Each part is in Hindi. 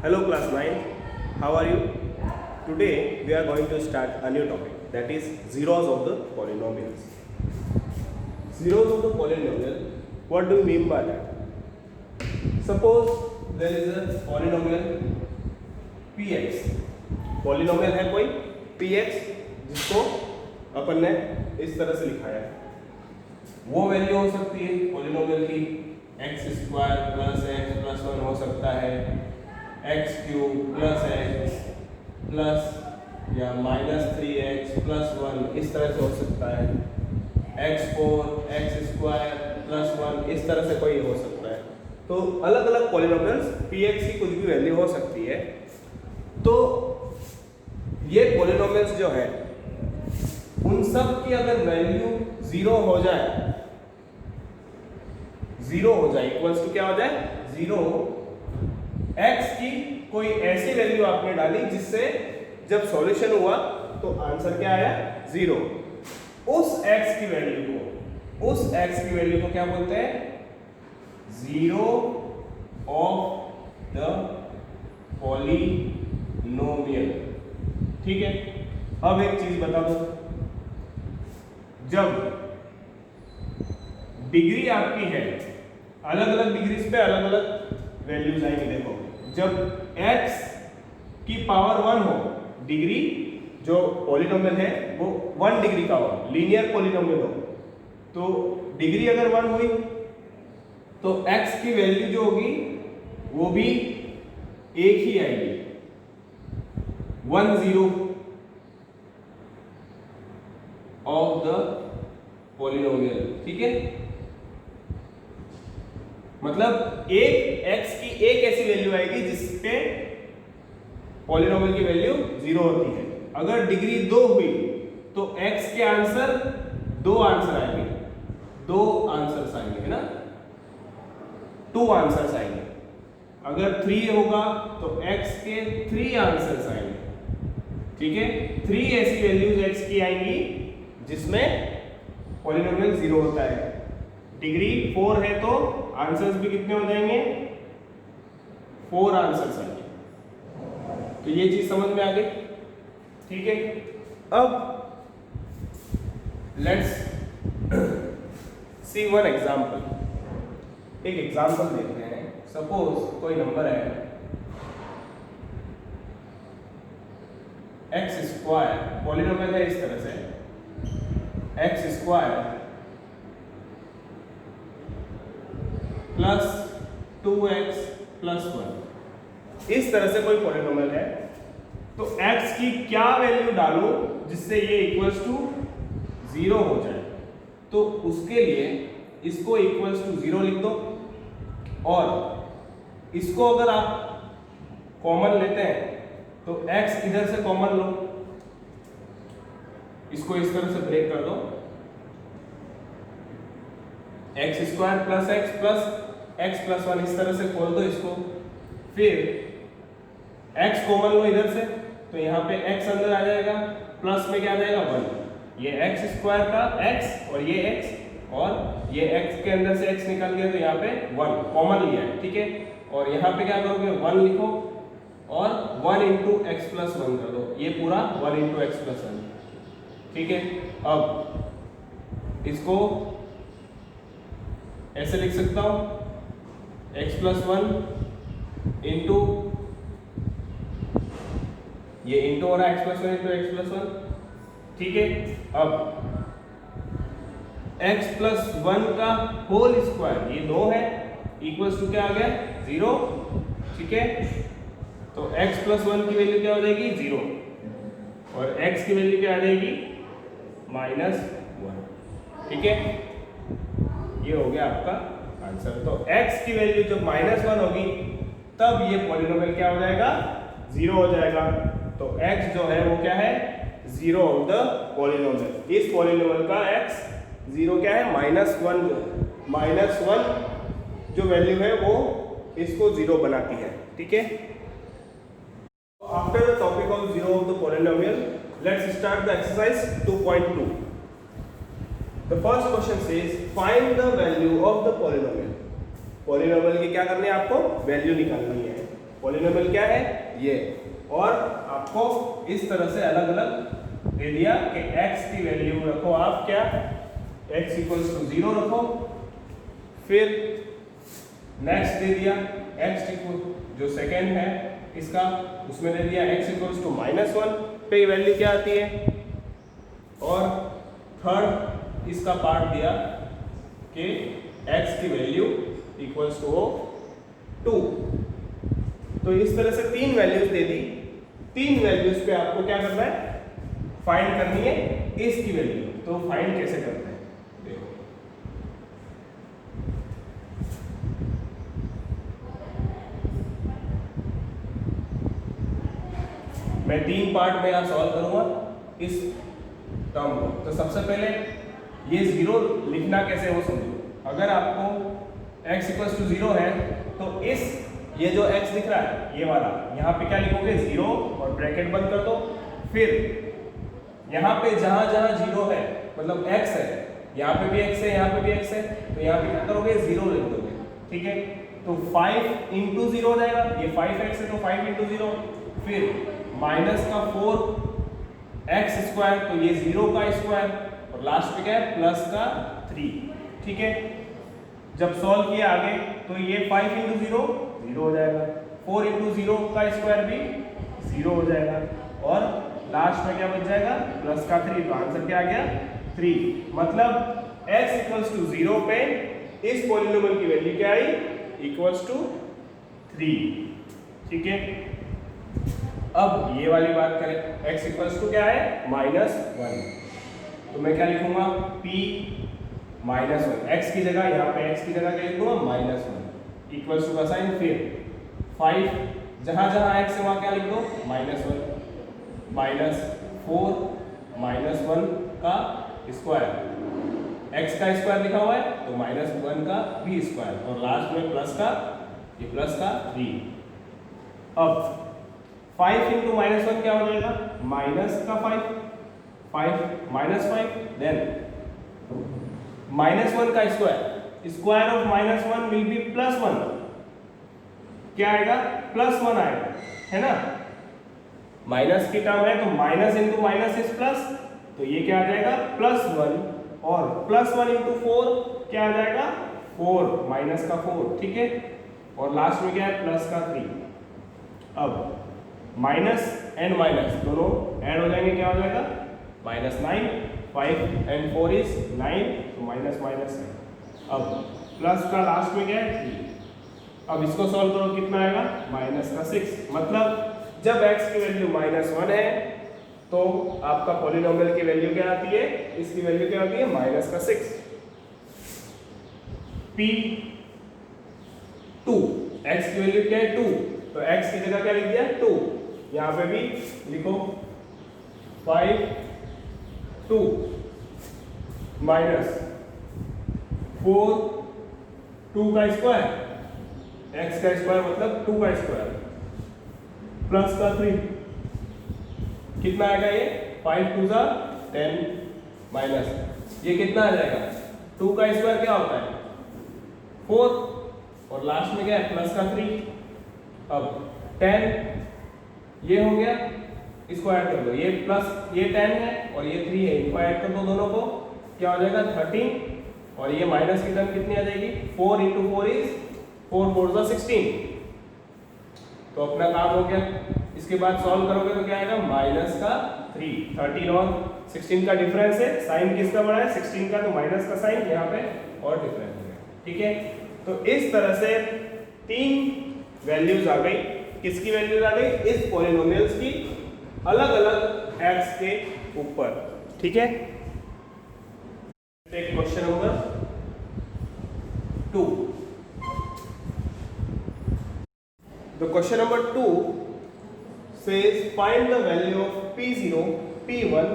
Hello class 9, how are you? Today we are going to start a new topic, that is zeros of the polynomials. Zeros of the polynomial, what do you mean by that? Suppose there is a polynomial px, polynomial है कोई px जिसको अपन ने इस तरह से लिखा है, वो वैल्यू हो सकती है पॉलिनोमियल की x square plus x plus 1 हो सकता है, x cube plus x plus या -3x प्लस 1 इस तरह से हो सकता है, x4 एक्स स्क्वायर प्लस 1 इस तरह से कोई हो सकता है। तो अलग अलग पॉलिनोमियल्स px की कुछ भी वैल्यू हो सकती है। तो ये पॉलिनोमियल्स जो है उन सब की अगर वैल्यू जीरो हो जाए इक्वल्स टू क्या हो जाए जीरो, x की कोई ऐसी वैल्यू आपने डाली जिससे जब सॉल्यूशन हुआ तो आंसर क्या आया जीरो, उस x की वैल्यू को क्या बोलते हैं जीरो ऑफ द पॉलिनोमियल। ठीक है, अब एक चीज बता दो, जब डिग्री आपकी है अलग अलग डिग्रीज पे अलग अलग वैल्यूज आएंगे। देखो जब x की पावर 1 हो, डिग्री जो पॉलिनोमियल है वो 1 डिग्री का हो, लीनियर पॉलिनोमियल हो, तो डिग्री अगर 1 हुई तो x की वैल्यू जो होगी वो भी एक ही आएगी, 10 ऑफ द पॉलिनोमियल। ठीक है, मतलब एक x की एक ऐसी वैल्यू आएगी जिसपे पॉलिनोमियल की वैल्यू जीरो होती है। अगर डिग्री 2 हुई तो x के आंसर दो आंसर आएंगे, दो आंसर्स आएंगे, है ना, 2 आंसर्स आएंगे। अगर 3 होगा तो x के 3 आंसर्स आएंगे। ठीक है, 3 ऐसी वैल्यूज x की आएंगी जिसमें पॉलिनोमियल जीरो होता है। डिग्री 4 है तो आंसर्स भी कितने हो जाएंगे, 4 आंसर्स आएंगे। तो ये चीज समझ में आ गई। ठीक है, अब लेट्स सी वन एग्जांपल। एक एग्जांपल देखते हैं। सपोज कोई नंबर है एक्स स्क्वायर, पॉलिनोमियल है इस तरह से x square plus 2x plus 1, इस तरह से कोई पॉलिनोमियल है। तो x की क्या वैल्यू डालो जिससे ये इक्वल्स टू जीरो हो जाए। तो उसके लिए इसको इक्वल्स टू जीरो लिख दो, और इसको अगर आप कॉमन लेते हैं तो x इधर से कॉमन लो, इसको इस तरह से ब्रेक कर दो, x square plus x plus 1 इस तरह से खोल दो इसको। फिर x कॉमन लो इधर से, तो यहाँ पे x अंदर आ जाएगा, प्लस में क्या आ जाएगा 1, ये एक्स स्क्वायर का x और ये x, और ये x के अंदर से x निकल गया तो यहाँ पे 1 कॉमन लिया है। ठीक है, और यहाँ पे क्या करोगे 1 लिखो और 1 इंटू एक्स प्लस 1 कर दो, ये पूरा 1 इंटू एक्स प्लस 1। ठीक है, अब इसको ऐसे लिख सकता हूं x प्लस 1 इंटू, ये इंटू हो रहा है x plus 1 into x plus 1। ठीक है, अब x प्लस 1 का होल स्क्वायर, ये 2 है, इक्वल्स टू क्या आ गया 0। ठीक है, तो x प्लस 1 की वैल्यू क्या हो जाएगी 0, और x की वैल्यू क्या आ जाएगी -1। ठीक है, ये हो गया आपका आंसर। तो x की वैल्यू जब -1 होगी तब ये पॉलिनोमियल क्या हो जाएगा जीरो हो जाएगा। तो x जो है वो क्या है जीरो ऑफ द पॉलिनोमियल। इस पॉलिनोमियल का x जीरो क्या है -1 जो वैल्यू है वो इसको जीरो बनाती है। ठीक है, after the topic of zero of the polynomial, let's start the exercise 2.2। The first question says find the value of the polynomial। Polynomial की क्या करनी है आपको वैल्यू निकालनी है। पॉलिनोमियल क्या है ये, और आपको इस तरह से अलग अलग दे दिया कि x की वैल्यू रखो आप क्या, x इक्वल्स टू 0 रखो, फिर नेक्स्ट दे दिया x इक्वल जो सेकेंड है इसका उसमें दे दिया x इक्वल्स टू -1 पे वैल्यू क्या आती है, और थर्ड इसका पार्ट दिया कि x की वैल्यू इक्वल्स टू 2। तो इस तरह से 3 वैल्यूज दे दी, 3 वैल्यूज पे आपको क्या करना है, फाइंड करनी है इसकी वैल्यू। तो फाइंड कैसे करते हैं देखो, मैं 3 पार्ट में यहां सॉल्व करूंगा इस टर्म को। तो सबसे पहले ये 0 लिखना कैसे वो समझो। अगर आपको x इक्वल्स टू 0 है तो इस ये जो x दिख रहा है ये वाला, यहाँ पे क्या लिखोगे 0 और ब्रैकेट बंद कर दो, फिर यहाँ पे जहां जहां 0 है मतलब x है, यहाँ पे भी x है, यहाँ पे भी x है, तो यहाँ पे क्या करोगे 0 लिख दोगे, ठीक है। तो 5 इंटू 0 हो जाएगा, ये 5x है तो 5 इंटू 0, फिर माइनस का 4x स्क्वायर, तो ये 0 का स्क्वायर, और लास्ट में क्या है प्लस का 3, ठीक है। जब सॉल्व किया आगे तो ये 5 इंटू 0 0 हो जाएगा, 4 इंटू 0 का स्क्वायर भी 0 हो जाएगा, और लास्ट में क्या बच जाएगा प्लस का 3, तो आंसर क्या आ गया 3। मतलब x इक्वल्स टू 0 पे इस पॉलिनोमियल की वैल्यू क्या आई, इक्वल्स टू 3, ठीक है। अब ये वाली बात करें, x इक्वल्स टू क्या है -1, तो मैं क्या लिखूंगा p -1, x की जगह यहाँ पे x की जगह क्या लिखूंगा -1 इक्वल्स टू का साइन, फिर 5 जहां जहां x है वहां क्या लिख दो -1, -4 -1 का स्क्वायर, x का स्क्वायर लिखा हुआ है तो -1 का भी स्क्वायर, और लास्ट में प्लस का ये प्लस का 3। अब 5 इंटू -1 क्या हो जाएगा माइनस का 5 -5, देन -1 का स्क्वायर ऑफ -1 विल बी +1, क्या आएगा +1 आएगा, है ना। माइनस की टर्म है तो minus into minus is plus, तो ये क्या आ जाएगा +1, और +1 इंटू 4 क्या आ जाएगा 4 माइनस का 4, ठीक है, और लास्ट में क्या है प्लस का 3। अब माइनस एंड माइनस दोनों ऐड हो जाएंगे, क्या हो जाएगा -9, 5 एंड 4 इज 9, तो माइनस माइनस है। अब प्लस का लास्ट में क्या है 3, अब इसको सॉल्व करो कितना आएगा माइनस का 6। मतलब जब x की वैल्यू -1 है तो आपका पॉलिनोमियल की वैल्यू क्या आती है, इसकी वैल्यू क्या आती है -6। p2, x की वैल्यू क्या है 2, तो x की जगह क्या लिख दिया 2, यहाँ पे भी लिखो 5 2 -4 2 का स्क्वायर, x का स्क्वायर मतलब 2 का स्क्वायर, प्लस का 3, कितना आएगा ये 5 2 10 माइनस, ये कितना आ जाएगा 2 का स्क्वायर क्या होता है 4, और लास्ट में क्या है प्लस का 3। अब 10 ये हो गया, इसको ऐड कर दो, ये प्लस ये 10 है और ये 3 है, इनको ऐड कर दो दोनों को, क्या हो जाएगा 13, और ये माइनस की टर्म कितनी आ जाएगी 4 इंटू 4 इज 4 4 16, तो अपना काम हो गया। इसके बाद सॉल्व करोगे तो क्या आएगा माइनस का 3, 13 और 16 का डिफरेंस है, साइन किसका बड़ा है 16 का, तो माइनस का साइन यहाँ पे और डिफरेंस हो गया, ठीक है। तो इस तरह से 3 वैल्यूज आ गई, किसकी वैल्यूज आ गई इस पॉलिनोमियल्स की अलग अलग x के ऊपर, ठीक है। Take question number 2। The question number 2 says find the value of p0, p1,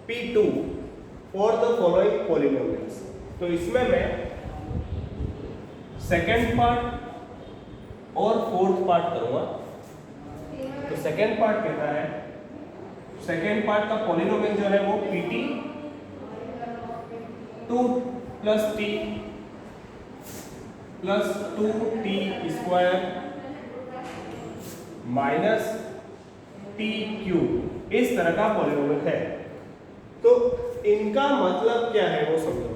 p2 for the following polynomials। तो इसमें मैं सेकेंड पार्ट और फोर्थ पार्ट करूंगा। तो सेकेंड पार्ट कहता है, सेकेंड पार्ट का पॉलिनोमियल जो है वो pt 2 + t + 2t² minus T cube इस तरह का पॉलिनोमियल है। तो इनका मतलब क्या है वो समझो।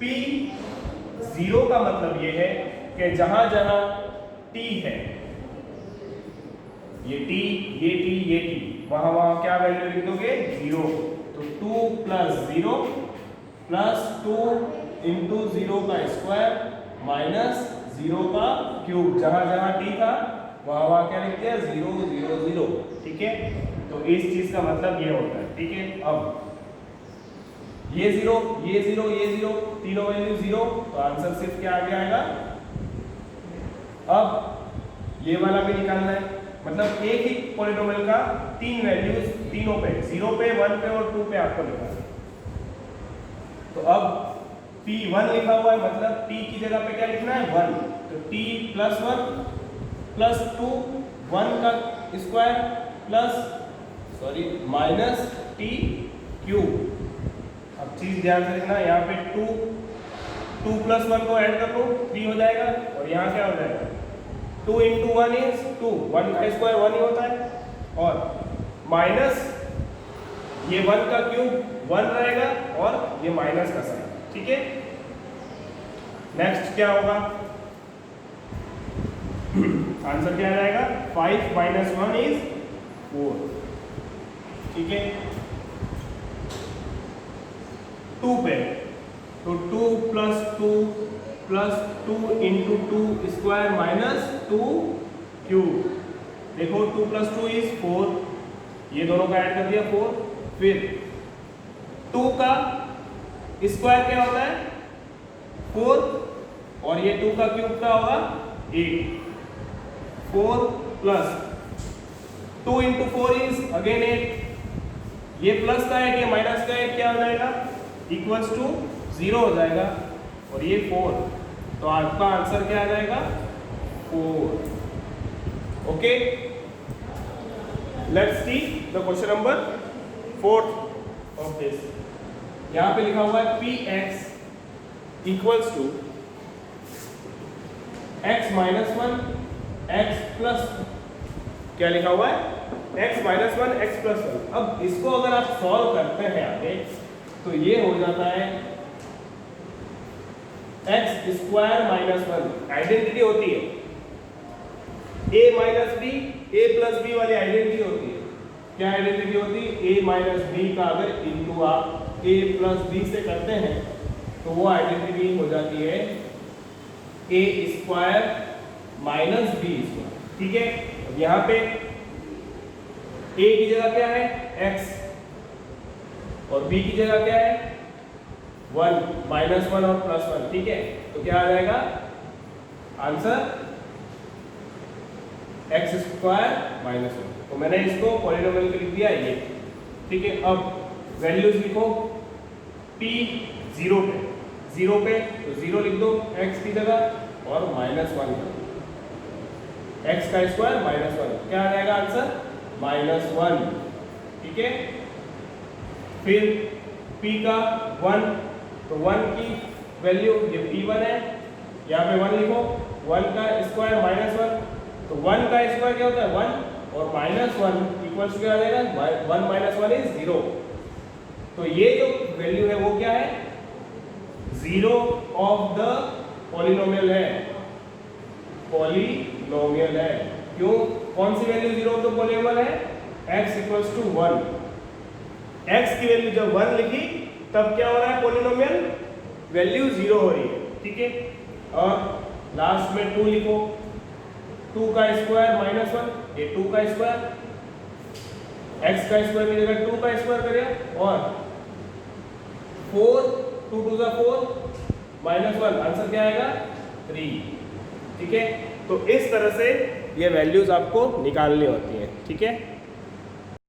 P 0 का मतलब ये है कि जहां जहां t है, ये t, ये t, ये t, वहां वहां क्या वैल्यू लिख दोगे 0। तो 2 प्लस 0 प्लस 2 इंटू 0 का स्क्वायर माइनस 0 का क्यूब, जहां जहां t था वहां वहां क्या लिख दिया 0 0 0। ठीक है, तो इस चीज का मतलब ये होता है। ठीक है, अब ये 0 ये 0 ये 0 तीनों वैल्यू 0, तो आंसर सिर्फ क्या आगे आएगा। अब ये वाला भी निकालना है, मतलब एक ही पॉलिनोमियल का तीन वैल्यूज तीनों पे, 0 पे 1 पे और 2 पे आपको निकालना है। तो अब P1 लिखा हुआ है, मतलब t की जगह पे क्या लिखना है 1, तो t प्लस 1 प्लस 2 1 का square plus minus T cube. अब चीज ध्यान से लिखना, यहाँ पे 2 प्लस 1 को ऐड कर लो 3 हो जाएगा, और यहाँ क्या हो जाएगा 2 इंटू 1 इज 2, 1 का स्क्वायर 1 ही होता है, और माइनस ये 1 का क्यूब 1 रहेगा और ये माइनस का साइन। ठीक है, नेक्स्ट क्या होगा, आंसर क्या आ जाएगा 5 माइनस 1 इज 4। ठीक है, 2 पे तो 2 plus 2 into 2 square minus 2 cube. देखो 2 प्लस 2 इज 4, ये दोनों का ऐड कर दिया 4। फिर 2 का स्क्वायर क्या होता है 4, और ये 2 का क्यूब क्या होगा 8। 4 प्लस 2 इंटू 4 इज अगेन 8, ये प्लस का 8 ये माइनस का 8 क्या हो जाएगा इक्वल्स टू 0 हो जाएगा, और ये 4, तो आपका आंसर क्या आ जाएगा 4। Okay, let's see the question number 4 of this. यहां पे लिखा हुआ है px equals to x minus 1 x plus, क्या लिखा हुआ है x माइनस 1 x प्लस 1। अब इसको अगर आप सॉल्व करते हैं आगे तो ये हो जाता है x स्क्वायर माइनस 1, आइडेंटिटी होती है a minus b a plus b वाली आइडेंटिटी होती है। क्या आइडेंटिटी होती है, a माइनस बी का अगर इनटू आप a प्लस बी से करते हैं तो वो आइडेंटिटी हो जाती है a square minus b square. ठीक है, अब यहाँ पे a की जगह क्या है x, और b की जगह क्या है 1, माइनस 1 और प्लस 1। ठीक है, तो क्या आ जाएगा आंसर x स्क्वायर माइनस 1। तो मैंने इसको पॉलिनोमियल लिख दिया ये। ठीक है, अब वैल्यूज लिखो p 0 पे तो 0 लिख दो x की जगह और माइनस 1 x का स्क्वायर माइनस 1, क्या आ जाएगा आंसर माइनस 1। ठीक है, फिर p का 1, तो 1 की वैल्यू ये p1 है, यहाँ पे 1 लिखो, 1 का स्क्वायर माइनस 1, तो 1 का स्क्वायर क्या होता है 1 और माइनस 1 इक्वल्स क्या आ जाएगा 1 माइनस 1 इज 0। तो ये जो वैल्यू है वो क्या है 0 ऑफ द पॉलिनोमियल है, पॉलिनोमियल है। क्यों, कौन सी वैल्यू 0 ऑफ द पॉलिनोमियल है x इक्वल्स टू 1। x की वैल्यू जब 1 लिखी तब क्या हो रहा है पॉलिनोमियल वैल्यू 0 हो रही है। ठीक है, और लास्ट में 2 लिखो, 2 का स्क्वायर माइनस 1, ये 2 का स्क्वायर, x का स्क्वायर की जगह 2 का स्क्वायर करें, और 4 2 2 4 माइनस 1, आंसर क्या आएगा 3। ठीक है, तो इस तरह से ये वैल्यूज आपको निकालनी होती हैं। ठीक है।